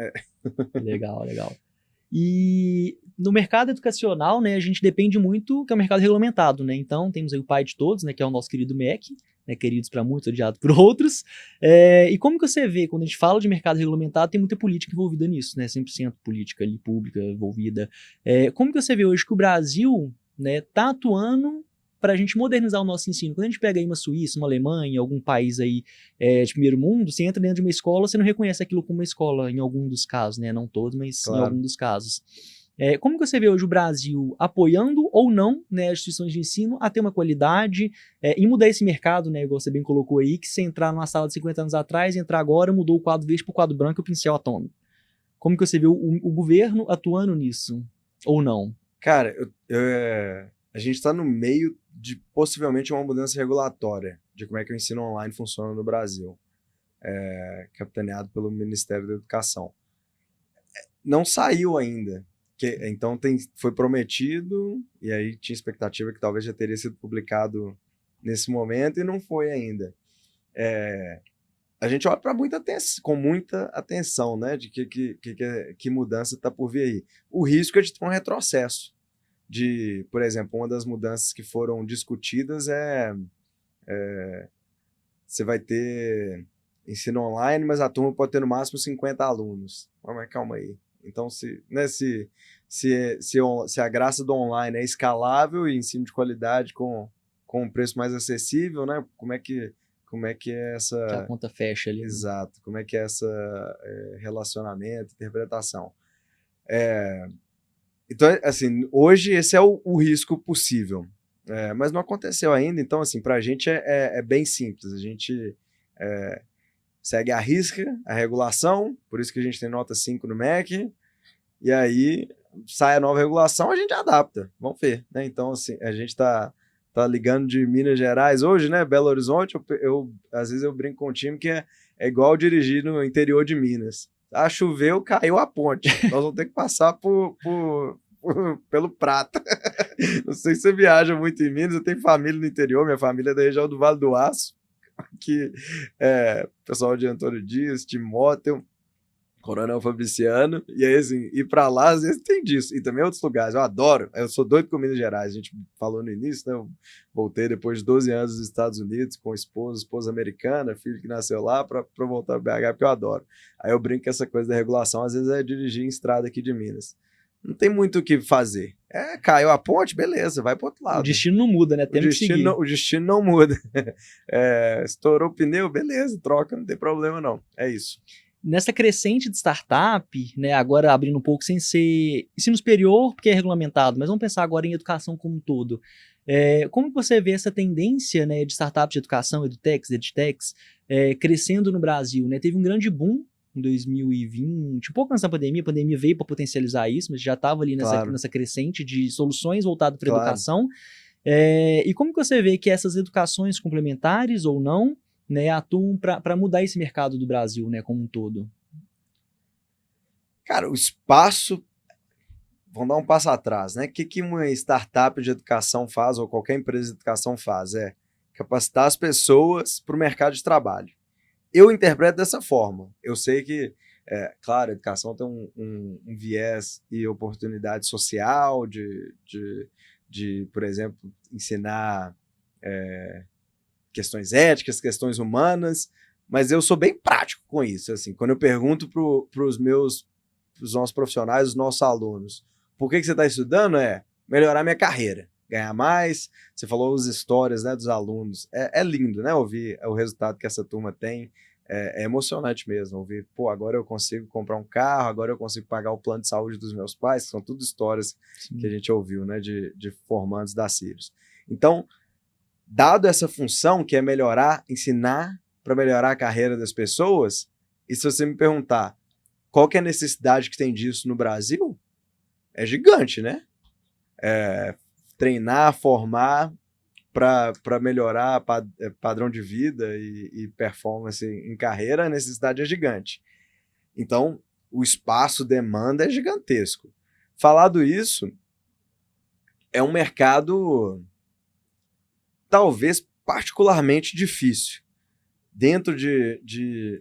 Legal. E no mercado educacional, né, a gente depende muito que é um mercado regulamentado, né? Então, temos aí o pai de todos, né, que é o nosso querido MEC, né, queridos para muitos, odiados por outros. E como que você vê, quando a gente fala de mercado regulamentado, tem muita política envolvida nisso, né? 100% política ali, pública envolvida. Como que você vê hoje que o Brasil, né, tá atuando para a gente modernizar o nosso ensino? Quando a gente pega aí uma Suíça, uma Alemanha, algum país aí de primeiro mundo, você entra dentro de uma escola, você não reconhece aquilo como uma escola em algum dos casos, né? Não todos, mas em algum dos casos. Como que você vê hoje o Brasil apoiando ou não, né, as instituições de ensino a ter uma qualidade e mudar esse mercado, né, igual você bem colocou aí, que se entrar numa sala de 50 anos atrás, entrar agora, mudou o quadro verde para o quadro branco e o pincel atômico. Como que você vê o governo atuando nisso? Ou não? Cara, a gente está no meio de possivelmente uma mudança regulatória de como é que o ensino online funciona no Brasil, capitaneado pelo Ministério da Educação. Não saiu ainda, então foi prometido, e aí tinha expectativa que talvez já teria sido publicado nesse momento, e não foi ainda. A gente olha com muita atenção, né, de que mudança está por vir aí. O risco é de ter um retrocesso. Por exemplo, uma das mudanças que foram discutidas você vai ter ensino online, mas a turma pode ter no máximo 50 alunos. Mas calma aí. Então, se a graça do online é escalável e ensino de qualidade com um preço mais acessível, né? Como é que é essa... Que a conta fecha ali. Exato. Como é que é essa relacionamento, interpretação. Então, assim, hoje esse é o risco possível, mas não aconteceu ainda, então, assim, para a gente é bem simples, a gente segue à risca a regulação, por isso que a gente tem nota 5 no MEC, e aí sai a nova regulação, a gente adapta, vamos ver, né? Então, assim, a gente tá ligando de Minas Gerais hoje, né, Belo Horizonte, às vezes eu brinco com o time que é igual dirigir no interior de Minas. Choveu, caiu a ponte. Nós vamos ter que passar pelo Prata. Não sei se você viaja muito em Minas, eu tenho família no interior, minha família é da região do Vale do Aço, que pessoal de Antônio Dias, Timóteo, Coronel Fabriciano, e aí, assim, ir pra lá, às vezes tem disso, e também outros lugares, eu adoro, eu sou doido com Minas Gerais, a gente falou no início, né, eu voltei depois de 12 anos dos Estados Unidos, com esposa americana, filho que nasceu lá, pra voltar para BH, porque eu adoro. Aí eu brinco que essa coisa da regulação, às vezes é dirigir em estrada aqui de Minas. Não tem muito o que fazer. Caiu a ponte, beleza, vai pro outro lado. O destino não muda, né? Temos que seguir. O destino não muda. Estourou o pneu, beleza, troca, não tem problema não. É isso. Nessa crescente de startup, né, agora abrindo um pouco sem ser ensino superior, porque é regulamentado, mas vamos pensar agora em educação como um todo. Como que você vê essa tendência, né, de startups de educação, edtechs, crescendo no Brasil? Né? Teve um grande boom em 2020, um pouco antes da pandemia, a pandemia veio para potencializar isso, mas já estava ali nessa crescente de soluções voltadas para a educação. E como que você vê que essas educações complementares ou não, né, atuam para mudar esse mercado do Brasil, né, como um todo? Cara, o espaço, vamos dar um passo atrás, né? O que uma startup de educação faz, ou qualquer empresa de educação faz? É capacitar as pessoas para o mercado de trabalho. Eu interpreto dessa forma. Eu sei que, claro, a educação tem um viés e oportunidade social de, por exemplo, ensinar questões éticas, questões humanas, mas eu sou bem prático com isso. Assim, quando eu pergunto para os nossos profissionais, os nossos alunos, por que você está estudando? É melhorar minha carreira, ganhar mais. Você falou as histórias, né, dos alunos. É lindo, né, ouvir o resultado que essa turma tem. É emocionante mesmo, ouvir, pô, agora eu consigo comprar um carro, agora eu consigo pagar o plano de saúde dos meus pais, que são tudo histórias Sim. que a gente ouviu, né, de formandos da Sirius. Então, dado essa função, que é melhorar, ensinar para melhorar a carreira das pessoas, e se você me perguntar qual que é a necessidade que tem disso no Brasil, é gigante, né? Treinar, formar para melhorar padrão de vida e performance em carreira, a necessidade é gigante. Então, o espaço demanda é gigantesco. Falado isso, é um mercado talvez particularmente difícil. Dentro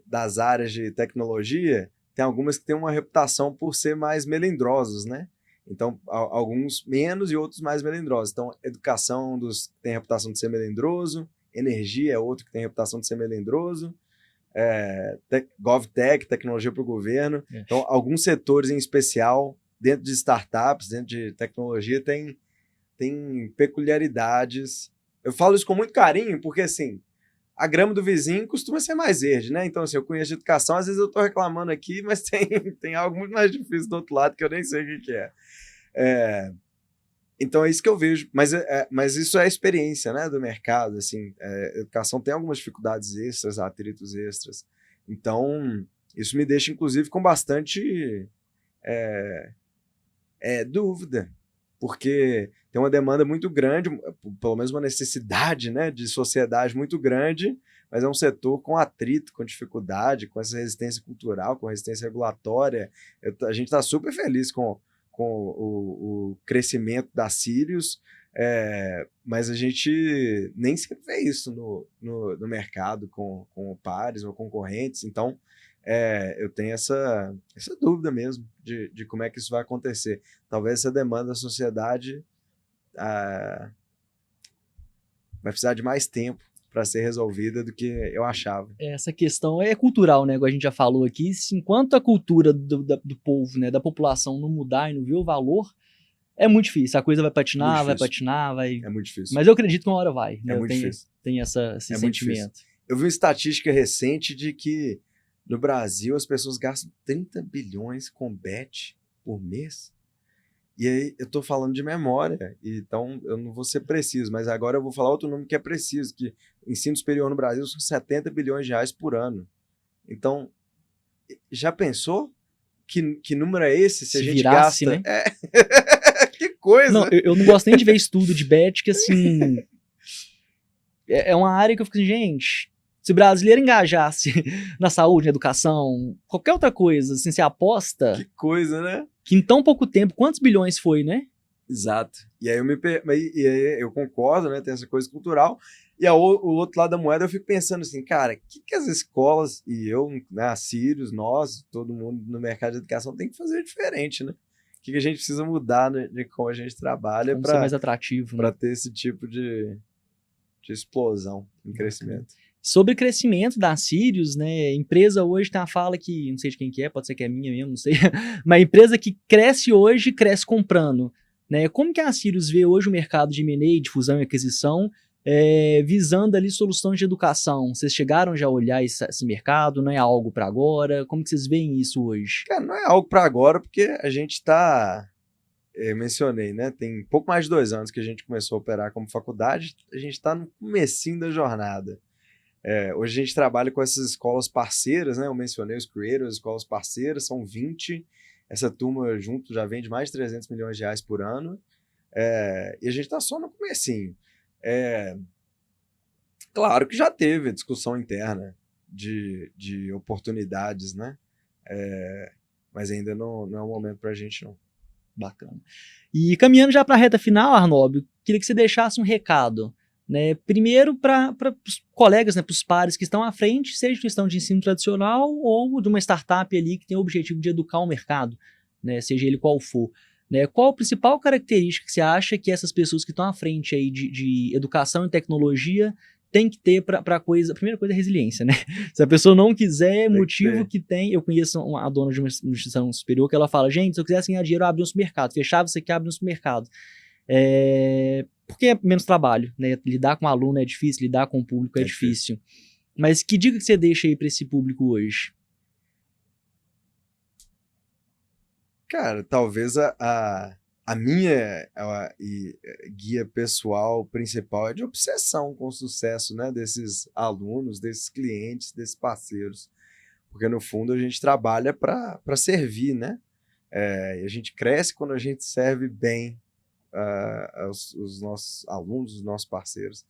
das áreas de tecnologia, tem algumas que têm uma reputação por ser mais melindrosos, né? Então, alguns menos e outros mais melindrosos. Então, educação tem a reputação de ser melindroso, energia é outro que tem a reputação de ser melindroso, GovTech, tecnologia para o governo. Então, alguns setores em especial, dentro de startups, dentro de tecnologia, tem peculiaridades. Eu falo isso com muito carinho, porque assim, a grama do vizinho costuma ser mais verde, né? Então, assim, eu conheço de educação, às vezes eu tô reclamando aqui, mas tem algo muito mais difícil do outro lado que eu nem sei o que é. Então, é isso que eu vejo. Mas isso é a experiência, né, do mercado, assim. A educação tem algumas dificuldades extras, atritos extras. Então, isso me deixa, inclusive, com bastante dúvida, porque tem uma demanda muito grande, pelo menos uma necessidade, né, de sociedade muito grande, mas é um setor com atrito, com dificuldade, com essa resistência cultural, com resistência regulatória. A gente está super feliz com o crescimento da Sirius, mas a gente nem sempre vê isso no mercado com pares ou concorrentes. Então, eu tenho essa dúvida mesmo de como é que isso vai acontecer. Talvez essa demanda da sociedade vai precisar de mais tempo para ser resolvida do que eu achava. Essa questão é cultural, né? Como a gente já falou aqui. Enquanto a cultura do povo, né, da população não mudar e não ver o valor, é muito difícil. A coisa vai patinar, vai patinar, vai. É muito difícil. Mas eu acredito que uma hora vai. Né? É muito difícil. Tenho esse sentimento. Eu vi uma estatística recente de que no Brasil as pessoas gastam 30 bilhões com bet por mês. E aí eu tô falando de memória, então eu não vou ser preciso, mas agora eu vou falar outro número que é preciso, que ensino superior no Brasil são 70 bilhões de reais por ano. Então, já pensou? Que número é esse? Se a gente virasse, gasta... né? Que coisa! Não, eu não gosto nem de ver estudo de bet, que assim... é uma área que eu fico assim, gente... Se o brasileiro engajasse na saúde, na educação, qualquer outra coisa, assim, você aposta... Que coisa, né? Que em tão pouco tempo, quantos bilhões foi, né? Exato. E aí eu concordo, né? Tem essa coisa cultural. E o outro lado da moeda eu fico pensando assim, cara, o que as escolas, e eu, né, a Sirius, nós, todo mundo no mercado de educação tem que fazer diferente, né? O que a gente precisa mudar, né, de como a gente trabalha para ser mais atrativo, para né? ter esse tipo de explosão em crescimento. Sobre crescimento da Sirius, né? A empresa hoje tem uma fala que, não sei de quem que é, pode ser que é minha mesmo, não sei. Mas a empresa que cresce hoje, cresce comprando. Né? Como que a Sirius vê hoje o mercado de M&A, de fusão e aquisição, visando ali soluções de educação? Vocês chegaram já a olhar esse mercado? Não é algo para agora? Como que vocês veem isso hoje? Cara, não é algo para agora, porque a gente está... Eu mencionei, né? Tem pouco mais de 2 anos que a gente começou a operar como faculdade, a gente está no comecinho da jornada. Hoje a gente trabalha com essas escolas parceiras, né? Eu mencionei os creators, escolas parceiras, são 20. Essa turma junto já vende mais de 300 milhões de reais por ano. E a gente está só no comecinho. Claro que já teve discussão interna de oportunidades, né? Mas ainda não é o momento para a gente, não. Bacana. E caminhando já para a reta final, Arnaldo, queria que você deixasse um recado, né? Primeiro para os colegas, né, para os pares que estão à frente, seja de questão de ensino tradicional ou de uma startup ali que tem o objetivo de educar o mercado, né, seja ele qual for. Né? Qual a principal característica que você acha que essas pessoas que estão à frente aí de educação e tecnologia tem que ter para coisa. A primeira coisa é resiliência, né? Se a pessoa não quiser, motivo que tem. Eu conheço a dona de uma instituição superior que ela fala: gente, se eu quisesse ganhar dinheiro, eu abria um supermercado. Fechava isso aqui, abria um supermercado. Porque é menos trabalho, né? Lidar com aluno é difícil, lidar com o público é difícil. Mas que dica que você deixa aí para esse público hoje? Cara, talvez a minha guia pessoal principal é de obsessão com o sucesso, né, desses alunos, desses clientes, desses parceiros. Porque, no fundo, a gente trabalha para servir, né? E a gente cresce quando a gente serve bem os nossos alunos, os nossos parceiros.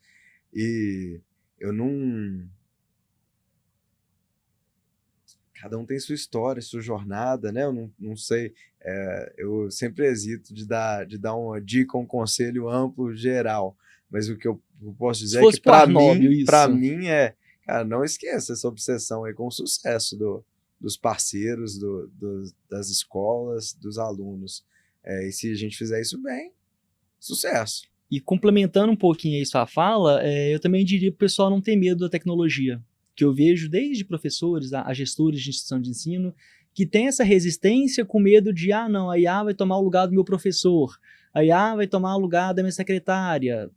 E eu não... Cada um tem sua história, sua jornada, né? Eu não sei. Eu sempre hesito de dar uma dica, um conselho amplo, geral. Mas o que eu posso dizer é que, para mim, cara, não esqueça essa obsessão aí com o sucesso dos parceiros, das escolas, dos alunos. E se a gente fizer isso bem, sucesso. E complementando um pouquinho aí sua fala, eu também diria para o pessoal não ter medo da tecnologia, que eu vejo desde professores a gestores de instituição de ensino que tem essa resistência com medo de, não, a IA vai tomar o lugar do meu professor, a IA vai tomar o lugar da minha secretária.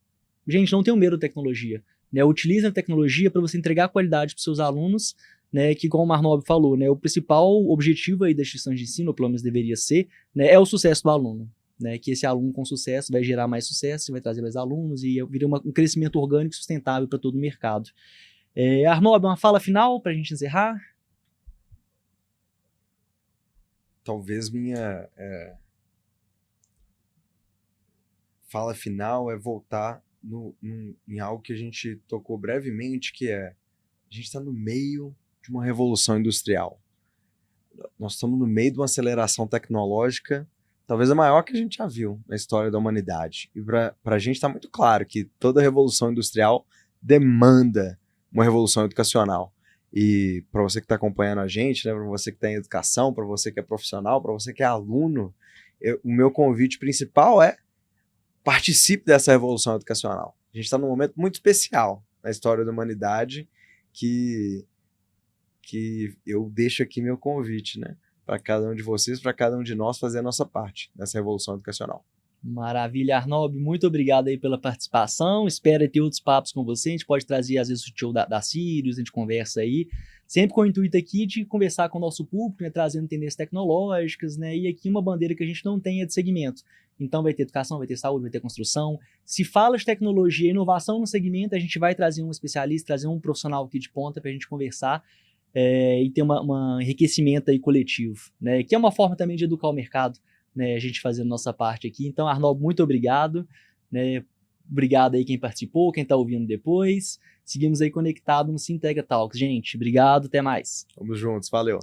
Gente, não tenham medo da tecnologia. Né? Utilize a tecnologia para você entregar qualidade para os seus alunos, né, que, como o Marnob falou, né, o principal objetivo aí da instituição de ensino, ou pelo menos deveria ser, né, é o sucesso do aluno. Né, que esse aluno com sucesso vai gerar mais sucesso, vai trazer mais alunos e vira um crescimento orgânico sustentável para todo o mercado. Arnob, uma fala final para a gente encerrar? Talvez minha fala final é voltar em algo que a gente tocou brevemente, que a gente está no meio de uma revolução industrial. Nós estamos no meio de uma aceleração tecnológica, talvez a maior que a gente já viu na história da humanidade. E para a gente está muito claro que toda revolução industrial demanda uma revolução educacional. E para você que está acompanhando a gente, né, para você que está em educação, para você que é profissional, para você que é aluno, o meu convite principal é participe dessa revolução educacional. A gente está num momento muito especial na história da humanidade que eu deixo aqui meu convite, né, para cada um de vocês, para cada um de nós fazer a nossa parte nessa revolução educacional. Maravilha, Arnob, muito obrigado aí pela participação, espero ter outros papos com você, a gente pode trazer às vezes o tio da Sirius, a gente conversa aí, sempre com o intuito aqui de conversar com o nosso público, né, trazendo tendências tecnológicas, né, e aqui uma bandeira que a gente não tem é de segmento, então vai ter educação, vai ter saúde, vai ter construção, se fala de tecnologia e inovação no segmento, a gente vai trazer um especialista, trazer um profissional aqui de ponta para a gente conversar, e ter um enriquecimento aí coletivo, né, que é uma forma também de educar o mercado, né, a gente fazendo nossa parte aqui. Então, Arnold, muito obrigado. Né, obrigado aí quem participou, quem está ouvindo depois. Seguimos aí conectado no Sintegra Talks. Gente, obrigado, até mais. Vamos juntos, valeu.